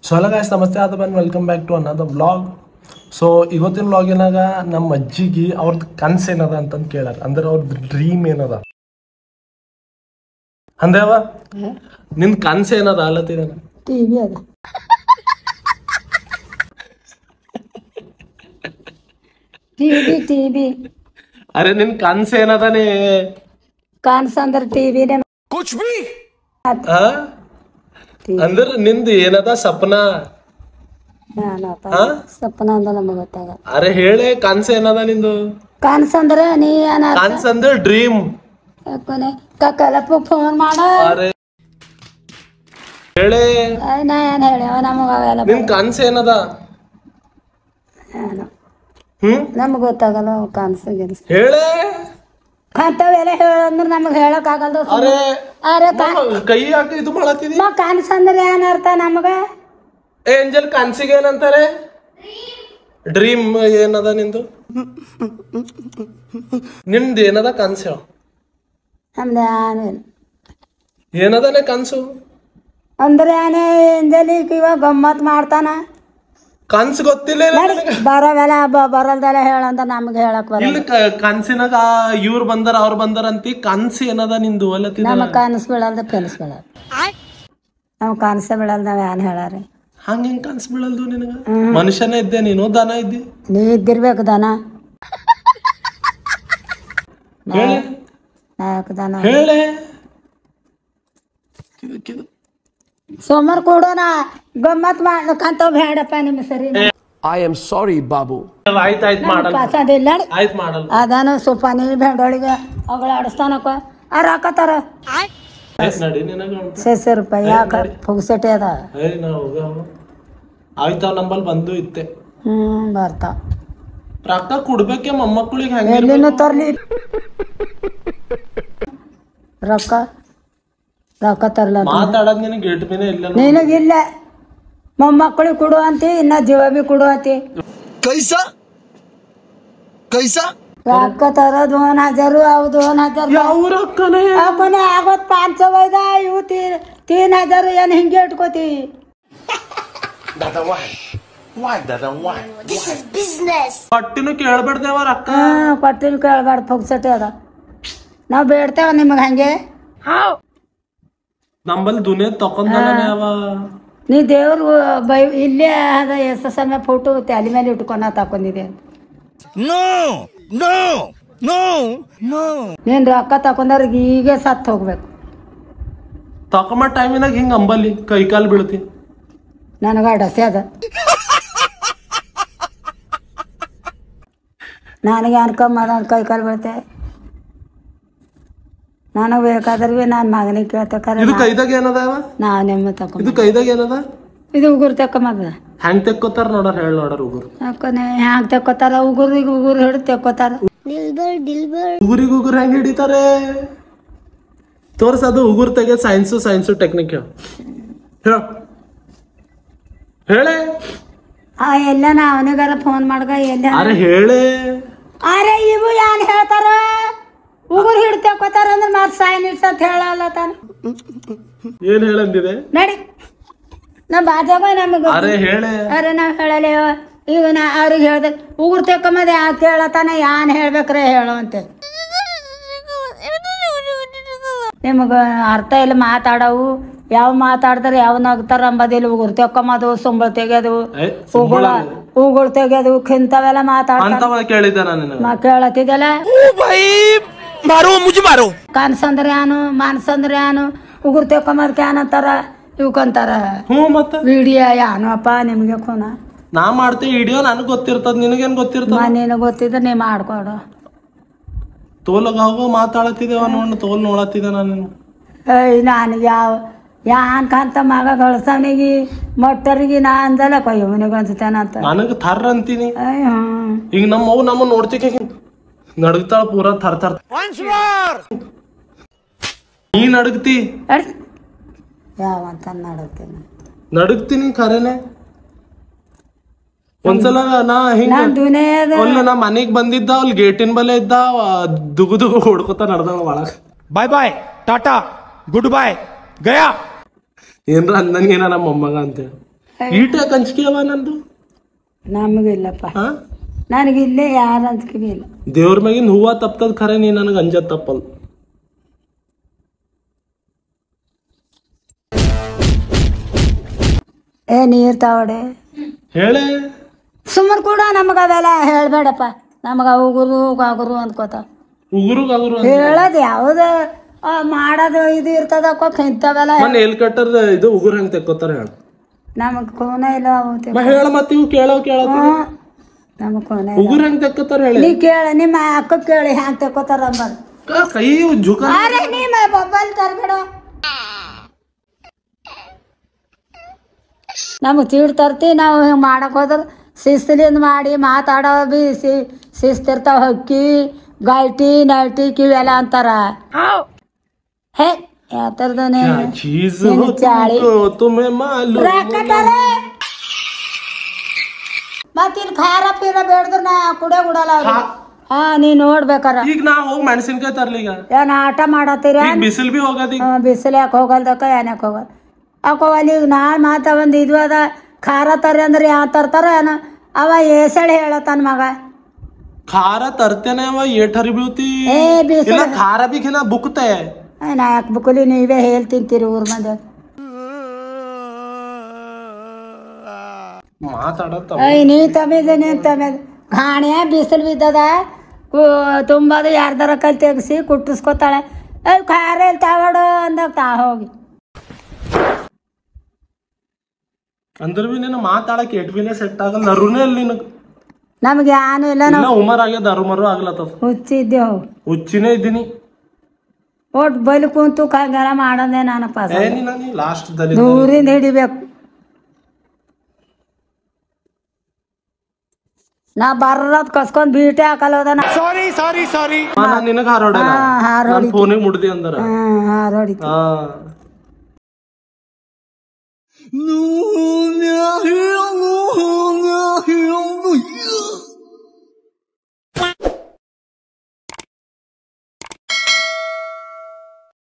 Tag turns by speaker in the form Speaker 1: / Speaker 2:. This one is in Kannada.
Speaker 1: ಸೊ ಹಲೋ ಗಾಯ್ಸ್, ನಮಸ್ತೆ ಆದ ಬನ್ನಿ, ವೆಲ್ಕಮ್ ಬ್ಯಾಕ್ ಟು ಅನ್ನದ ವ್ಲಾಗ್. ಸೊ ಇವತ್ತಿನ ವ್ಲಾಗಿನಾಗ ನಮ್ಮ ಅಜ್ಜಿಗೆ ಅವ್ರದ್ದು ಕನಸು ಏನದ ಅಂತಂದು ಕೇಳಾರ. ಅಂದ್ರೆ ಅವ್ರದ್ದು ಡ್ರೀಮ್ ಏನದ ಅಂದೇವ, ನಿನ್ ಕನಸು ಏನದ ಅಲ್ಲತ್ತಿದ?
Speaker 2: ಟಿವಿ ಅದ. ಟಿವಿ
Speaker 1: ಅರೆ ನಿನ್ ಕನಸು ಏನದನೇ?
Speaker 2: ಕನಸು ಅಂದ್ರೆ ಟಿವಿನೇ.
Speaker 1: ಅಂದ್ರ ನಿಂದು ಏನದ ಸಪ್ನ?
Speaker 2: ಸಪನ ಅಂದ್ರೆ ನಮಗೆ ಗೊತ್ತಾಗ.
Speaker 1: ಅರೆ ಹೇಳೆ, ಕನಸು ಏನದ ನಿಂದು?
Speaker 2: ಕನಸು ಅಂದ್ರೆ ನೀ ಏನ
Speaker 1: ಕನಸು ಅಂದ್ರೆ ಡ್ರೀಮ್.
Speaker 2: ಕಲಪ ಫೋನ್ ಮಾಡ.
Speaker 1: ಅರೆ ಹೇಳೆ,
Speaker 2: ನಾ ಏನ್ ಹೇಳ್ಯಾವ ನಮಗ ಅವೆಲ್ಲ
Speaker 1: ನಿನ್ ಕನಸು ಏನದ?
Speaker 2: ನಮಗ್ ಗೊತ್ತಾಗಲ್ಲ ಕನಸು ಗಿನಸು.
Speaker 1: ಹೇಳೆ,
Speaker 2: ಕಂತವೆಲ್ಲ ಹೇಳಂದ್ರ ನಮಗ್ ಹೇಳಕ್ ಆಗಲ್ದು.
Speaker 1: ಅರೆ
Speaker 2: ಅರೆ
Speaker 1: ಕೈ ಹಾಕಿ ಇದು ಮಾಡತ್ತಿದಿ.
Speaker 2: ಕನಸು ಅಂದ್ರೆ ಏನ್ ಅರ್ಥ ನಮಗ?
Speaker 1: ಏಂಜಲ್, ಕನ್ಸಿಗೆ ಏನಂತಾರೆ? ಡ್ರೀಮ್ ಏನದ ನಿಂದು? ನಿಮ್ದು ಏನದ ಕನ್ಸು ಹೇಳ?
Speaker 2: ನಮ್ದು ಏನಿಲ್ಲ.
Speaker 1: ಏನದನೆ ಕನ್ಸು
Speaker 2: ಅಂದ್ರೆ ಏನೇ ಎಂಜಲಿ ಇವಾಗ ಗಮ್ಮತ್ ಮಾಡ್ತಾನ.
Speaker 1: ಕನ್ಸು ಗೊತ್ತಿಲ್ಲ
Speaker 2: ಬರವೆಲ್ಲ ಬರಲ್ದೆಲ್ಲ ಹೇಳಂತ ನಮ್ಗೆ ಹೇಳಕ್ ಬರಲ್ಲ.
Speaker 1: ಇಲ್ಲಿ ಕನ್ಸಿನಾಗ ಇವ್ರು ಬಂದಾರ ಅವ್ರು ಬಂದಾರ ಅಂತಿ. ಕನ್ಸು ಏನದ ನಿಂದು ಅಲ್ಲತ್ತಿದ?
Speaker 2: ನಮಗ್ ಕನಸು ಬೀಳಲ್ದ ಕನಸು ಬೀಳಲ್ಲ. ನಮ್ ಕನಸೆ ಬೀಳಲ್ದ. ನಾವ್ ಏನ್ ಹೇಳಾರಿ?
Speaker 1: ಹಂಗ ಹೆಂಗ್ ಕನ್ಸು ಬೀಳಲ್ದು ನಿನಗ? ಮನುಷ್ಯನೇ ಇದ್ದೆ ನೀನು, ದನ ಇದ್ದಿ?
Speaker 2: ನೀ ಇದ್ದಿರ್ಬೇಕು ದನ.
Speaker 1: ಹೇಳೆ
Speaker 2: ನಾಯಕ ದನ.
Speaker 1: ಹೇಳೆ.
Speaker 2: ಸೋಮವಾರ ಕೊಡೋಣ, ಗಮ್ಮತ್ ಮಾಡ್ಕಂತ ಬೇಡಪ್ಪ ನಿಮ್ಮ ಸರಿ.
Speaker 3: I am sorry, Babu.
Speaker 1: ಆಯ್ತಾಯ್ತು ಮಾಡಲ್ಲ,
Speaker 2: ಪಸಂದಿಲ್ಲ
Speaker 1: ಆಯ್ತು ಮಾಡಲ್ಲ.
Speaker 2: ಅದಾನು ಸೊಪ್ಪಾನಿ ಬೆಂಡೊಳಿಗೆ ಅಗಳ ಆಡಿಸ್ತಾನಕ್ಕ. ಹಾಕತ್ತಾರ
Speaker 1: ನಡಿ ನಿನಗ
Speaker 2: 600 ರೂಪಾಯಿ. ಯಾಕ ಪುಗ್ಸೆಟೆ ಅದ?
Speaker 1: ಆಯ್ತಾವ ನಂಬಲ್ ಬಂದು ಇತ್ತೆ.
Speaker 2: ಬರ್ತಾವ.
Speaker 1: ರೊಕ್ಕ ಕೊಡ್ಬೇಕೆ ಮೊಮ್ಮಕ್ಕಳಿಗೆ? ಹೆಂಗ
Speaker 2: ಎಲ್ಲಿನೂ ತರ್ಲಿ ರೊಕ್ಕ ತರ್ಲ.
Speaker 1: ಮಾತಾಡೋದ್ ನಿನಗೆ ಗೇಟ್ ಮೇಲೆ ಇಲ್ಲ.
Speaker 2: ನಿನಗಿಲ್ಲ, ಮೊಮ್ಮಕ್ಕಳಿಗೆ ಕೊಡು ಅಂತಿ, ಇನ್ನ ಜೀವ ಬಿ ಕೊಡು ಅಂತಿ. ರೊಕ್ಕ ತರ 2000 ಅವು 2000
Speaker 1: ಯಾವ ರೊಕ್ಕನೇ?
Speaker 2: ಕೊನೆ ಆಗೋತ್ 500 ಒಯ್ದ, ಇವು 3000. ಏನ್ ಹಿಂಗೆ ಇಟ್ಕೋತಿ?
Speaker 1: ಪಟ್ಟಿನೂ ಕೇಳ್ಬಿಡ್ದೇವ ರೊಕ್ಕ.
Speaker 2: ಕೊಟ್ಟಿನ ಕೇಳ್ಬಾರ್ದು, ಪುಗ್ಸಟೆ ಅದ. ನಾವ್ ಬೇಡ್ತೇವ ನಿಮಗ್ ಹಂಗೆ.
Speaker 1: ನಂಬಲ್ ದುನಿಯಾ ತಕೊಂಡಾನೆ ಅವ.
Speaker 2: ನೀ ದೇವ್ರು ಇಲ್ಲೇ ಅದ ಎಸ್ ಫೋಟೋ ತಲೆ ಮೇಲೆ ಇಟ್ಕೊಂಡ ತಕೊಂಡಿದೆ. ನೀನ್ ರೊಕ್ಕ ತಕೊಂಡಾರ ಈಗ ಸತ್ ಹೋಗ್ಬೇಕು.
Speaker 1: ತಕೊಂಬ ಟೈಮಿನಾಗ ಹಿಂಗ ಅಂಬಲ್ಲಿ ಕೈ ಕಾಲು ಬೀಳ್ತಿ.
Speaker 2: ನನಗ ಡಸೆ ಅದ. ನನಗೆ ಅನ್ಕೊಂಬದ ಕೈ ಕಾಲು ಬೀಳ್ತೆ. ನನಗ್ ಬೇಕಾದ್ರೆ ಬಿ ನಾನ್ ಮಗನಿಗೆ ಕೇಳ್ತೇವೆ.
Speaker 1: ಇದು ಕೈದಾಗ ಏನದ?
Speaker 2: ನಾವ್ ನಿಮ್ಮ ತಕೊಂಡ್
Speaker 1: ಇದು ಕೈದಾಗ ಏನದ?
Speaker 2: ಇದು ಉಗುರು ತಕೊಂಬದ.
Speaker 1: ಹೆಂಗ್ ತೆಕ್ಕೋತಾರ ನೋಡಾರ, ಹೇಳ ನೋಡಾರ. ಉಗುರು
Speaker 2: ಯಾಕನೆ ಹ್ಯಾಂಗ ತೆಕ್ಕೋತಾರ? ಉಗುರಿಗೆ ಉಗುರು ಹಿಡಿದು ತೆಕ್ಕೋತಾರ.
Speaker 1: ಉಗುರಿಗೆ ಉಗುರು ಹೆಂಗ್ ಹಿಡಿತಾರೆ ತೋರ್ಸದು. ಉಗುರು ತೆಗೆ ಸೈನ್ಸು ಟೆಕ್ನಿಕ್ ಹೇಳೆ.
Speaker 2: ಎಲ್ಲ ನಾ ಅವನಿಗಾರ ಫೋನ್ ಮಾಡ್ಗ ಎಲ್ಲ.
Speaker 1: ಅರೆ ಹೇಳೆ.
Speaker 2: ಅರೆ ಇವು ಏನ್ ಹೇಳ್ತಾರ? ಉಗುರು ಹಿಡಿದು ತೆಕ್ಕೋತಾರ ಅಂದ್ರೆ ಮತ್ ಸೈನ್ ಇಡ್ಸಂತ ಹೇಳಲ್ಲ ತಾನ.
Speaker 1: ಏನ್ ಹೇಳಂದಿದೆ?
Speaker 2: ನಡಿ ನಾ ಬಾಜಾಗ ನಮಗ.
Speaker 1: ಅರೆ ಹೇಳೆ.
Speaker 2: ಅರೆ ನಾವ್ ಹೇಳಲ್ಲ. ಈಗ ನಾ ಅವ್ರಿಗೆ ಹೇಳ್ದೆ ಉಗುರು ತೆಕ್ಕೊಂಬದ ಯಾಕೆ ಹೇಳತಾನ? ಯಾನ್ ಹೇಳ್ಬೇಕ್ರೆ ಹೇಳು ಅಂತ. ನಿಮಗ ಅರ್ಥ ಇಲ್ಲ ಮಾತಾಡವು. ಯಾವ ಮಾತಾಡ್ತಾರೆ ಯಾವ ನಗ್ತಾರ ಅಂಬದಿಲ್ಲ. ಉಗುರು ತೆಕ್ಕೊಂಬದು, ಸುಂಬಳ ತೆಗೆದು, ಉಗುಳು ತೆಗೆದು, ಇಂಥವೆಲ್ಲ ಮಾತಾಡ್ತಾರ.
Speaker 1: ಕೇಳಿದ್ದೆ ನಾನು
Speaker 2: ಕೇಳತ್ತಿದ್ದಲ್ಲ. ಕನ್ಸಂದ್ರ ಏನು, ಮನ್ಸಂದ್ರ ಏನು? ಉಗುರು ತೆಕ್ಕೊಂಬದಕ್ಕೆ ಏನಂತಾರ? ಇವಕ್ಕಂತಾರ ವಿಡಿಯೋ. ಏನು ಅಪ್ಪ ನಿಮ್ಗೆ ಖೂನ?
Speaker 1: ನಾ ಮಾಡ್ತೇವೆ ವಿಡಿಯೋ, ನನಗ್ ಗೊತ್ತಿರ್ತದ, ನಿನಗೇನ್ ಗೊತ್ತಿರ್ತದ?
Speaker 2: ನೀನು ಗೊತ್ತಿದ್ರೆ ನೀ ಮಾಡ್ಕೊಡು.
Speaker 1: ತೋಲಗ ಮಾತಾಡತ್ತಿದ್ದೇವ ನೋಡ್, ತೋಲ್ ನೋಡತ್ತಿದ್ದೆ ನಾನು.
Speaker 2: ನಾನು ಯಾನ್ ಕಂತ ಮಗ ಗಳಸವನಿಗೆ ಮೊಟ್ಟರಿಗೆ ನಾ ಅಂದಲ್ಲ ಕೊಯ್ಯವನಿಗೆ ಅನ್ಸುತ್ತೇನಂತ.
Speaker 1: ನನಗ ಥರ್ ಅಂತೀನಿ. ಈಗ ನಮ್ಮವ್ ನಮ್ಮ ನೋಡ್ತಿಕೆ ನಡಗ್ತಾಳ ಪೂರ ಥರ್. ನೀ ನಡಗ್ತಿ?
Speaker 2: ಯಾವಂತ
Speaker 1: ನಡಗ್ತೀನಿ ಖರೇನೆ. ಒಂದ್ಸಲ ನಾ ಹಿಂಗ ನಾ ಮನೆಗ್ ಬಂದಿದ್ದ, ಅಲ್ಲಿ ಗೇಟಿನ ಬಲೆ ಇದ್ದ, ದುಗು ಹೊಡ್ಕೊತ ನಡ್ದ ಒಳಗ.
Speaker 3: ಬಾಯ್ ಟಾಟಾ ಗುಡ್ ಬಾಯ್ ಗಯಾ
Speaker 1: ಏನ್ರ ಅಂದಂಗೇನ ನಮ್ಮ ಮೊಮ್ಮಗ ಅಂತೇಳಿ. ಈಟ ಕಂಚಿಕೆ ಅವ ನಂದು
Speaker 2: ನಮಗಿಲ್ಲಪ್ಪ,
Speaker 1: ಹಾ
Speaker 2: ನನಗಿಲ್ಲೇ ಯಾರು ಅಂತ್ಕಿವಿ ಇಲ್ಲ.
Speaker 1: ದೇವ್ರ ಮ್ಯಾಗಿನ ಹೂವ ತಪ್ಪದ ಖರೆ ನೀ ನನಗೆ ಅಂಜದ್ ತಪ್ಪಲ್.
Speaker 2: ನೀರ್ ತಾವಡೆ
Speaker 1: ಹೇಳೆ
Speaker 2: ಸುಮ್ಮನೆ ಕೂಡ ನಮಗ ಅವೆಲ್ಲ ಹೇಳ್ಬೇಡಪ್ಪ. ನಮಗ ಉಗುರು ಗಾಗುರು ಅಂದ್ಕೋತ
Speaker 1: ಉಗುರು ಗಾಗುರು
Speaker 2: ಹೇಳೋದು ಯಾವ್ದು ಮಾಡೋದು ಇದು ಇರ್ತದಕ್ಕ ಇಂಥವೆಲ್ಲ
Speaker 1: ಎಲ್ ಕಟ್ಟರ್ ಇದು ಉಗುರು ಹೆಂಗ್ ತೆಕ್ಕೋತಾರ ಹೇಳ.
Speaker 2: ನಮಗ್ ಕೋನ ಇಲ್ಲ
Speaker 1: ಹೇಳ ಮತ್ತೆ ಇವು ಕೇಳೋ
Speaker 2: ನಮಗ್ ಕೋನ
Speaker 1: ಉಗುರು ಹೆಂಗ್ ತೆಕ್ಕೋತಾರ ಹೇಳಿ.
Speaker 2: ನೀ ಕೇಳ ನಿಮ್ಮ ಅಕ್ಕ ಕೇಳಿ ಹ್ಯಾಂಗ ತೆಕ್ಕೋತಾರ ಅಂಬರ್
Speaker 1: ಕೈ ಜುಕ
Speaker 2: ನೀ ಮೊಬೈಲ್ ತರ್ಬೇಡ. ನಮಗೆ ತೀಡ್ ತರ್ತಿ ನಾವು ಹಿಂಗೆ ಮಾಡಕ್ಕೆ ಹೋದ್ರೆ ಶಿಸ್ತಲಿಂದ ಮಾಡಿ ಮಾತಾಡೋ ಬಿ ಶಿಸ್ತಿರ್ತಾವ. ಹಕ್ಕಿ ಗೈಟಿ ನೈಟಿ ಕಿವೆಲ್ಲ ಅಂತಾರ. ಹೇ ಯಾವ ಥರದನೇ ಚಾಳಿ ಮತ್ತಿಲ್ಲಿ ಖಾರ ಪೀರ ಬೇಡ್ದ್ರ ನಾ ಕುಡಿಯ ಬಿಡಲ್ಲ. ಹಾ ನೀ ನೋಡ್ಬೇಕಾರ
Speaker 1: ಈಗ ನಾ ಹೋಗಿ ಮೆಣಸಿನ್ಕಾಯಿ ತರ್ಲಿ. ಈಗ
Speaker 2: ಏನ್ ಆಟ ಮಾಡತ್ತೀರ?
Speaker 1: ಬಿಸಿಲ್ ಬಿ ಹೋಗದಿ.
Speaker 2: ಬಿಸಿಲು ಯಾಕೆ ಹೋಗಲ್ದಕ್ಕ ಏನಕ್ಕೆ ಹೋಗಲ್ ಹಾಕೋವಲ್ಲಿ. ಈಗ ನಾ ಮಾತ ಒಂದು ಇದು ಅದ ಖಾರ ತರ್ರಿ ಅಂದ್ರೆ ಯಾವ ತರ್ತಾರ ಏನೋ ಅವ ಏಸಳಿ ಹೇಳತನ ಮಗ.
Speaker 1: ಖಾರ ತರ್ತೇನೆ ಅವ ಏಟರಿ ಬೀಳ್ತಿ. ಇಲ್ಲ ಖಾರ ಬಿಖಿನ ಬುಕ್ತೆ
Speaker 2: ನಾ ಯಾಕೆ ಬುಕ್ಕಲಿ ನೀವೇ ಹೇಳ್ ತಿಂತೀರಿ ಊರ್ ಮಂದಿ
Speaker 1: ಮಾತಾಡತ್ತ.
Speaker 2: ನೀ ತಮಿದ ನೀ ತಮಿದ ಘಾಣೆ ಬಿಸಿಲು ಬಿದ್ದದ ತುಂಬದು ಯಾರ್ದಾರ ಕೈ ತೆಗ್ಸಿ ಕುಟ್ಟಿಸ್ಕೊತಾಳೆ. ಖಾರ ಇಲ್ಲಿ ತಗೊಡು ಅಂದಾಗ ತಾ ಹೋಗಿ
Speaker 1: ಅಂದ್ರ ಬಿ ನೀನು ಮಾತಾಡಕ್ ಎಟ್ಬಿನೇ ಸೆಟ್ ಆಗಲ್ಲ. ನರುನೇ ಅಲ್ಲಿ ನಿನಗ್
Speaker 2: ನಮ್ಗೆ ಯಾನು ಇಲ್ಲ. ನಾವು
Speaker 1: ಉಮರ್ ಆಗ್ಯದ ಅರುಮರು ಆಗ್ಲತ್ತದ.
Speaker 2: ಹುಚ್ಚಿದ್ದೇವು
Speaker 1: ಹುಚ್ಚಿನೇ ಇದ್ದೀನಿ.
Speaker 2: ಒಟ್ಟು ಬಲಿ ಕುಂತು ಕೈಗಾರ ಮಾಡೋದೇ ನಾನಪ್ಪ.
Speaker 1: ಲಾಸ್ಟ್
Speaker 2: ದೂರಿಂದ ಹಿಡಿಬೇಕು. ನಾ ಬರೋದ್ ಕಸ್ಕೊಂಡ್ ಬೀಟೆ ಹಾಕಲ್ಲ
Speaker 1: ನಿನಗ ಹಾರೋಡ ಫೋನಿಗೆ ಮುಡ್ದಿ ಅಂದ್ರ
Speaker 2: ಹಾರೋಡಿ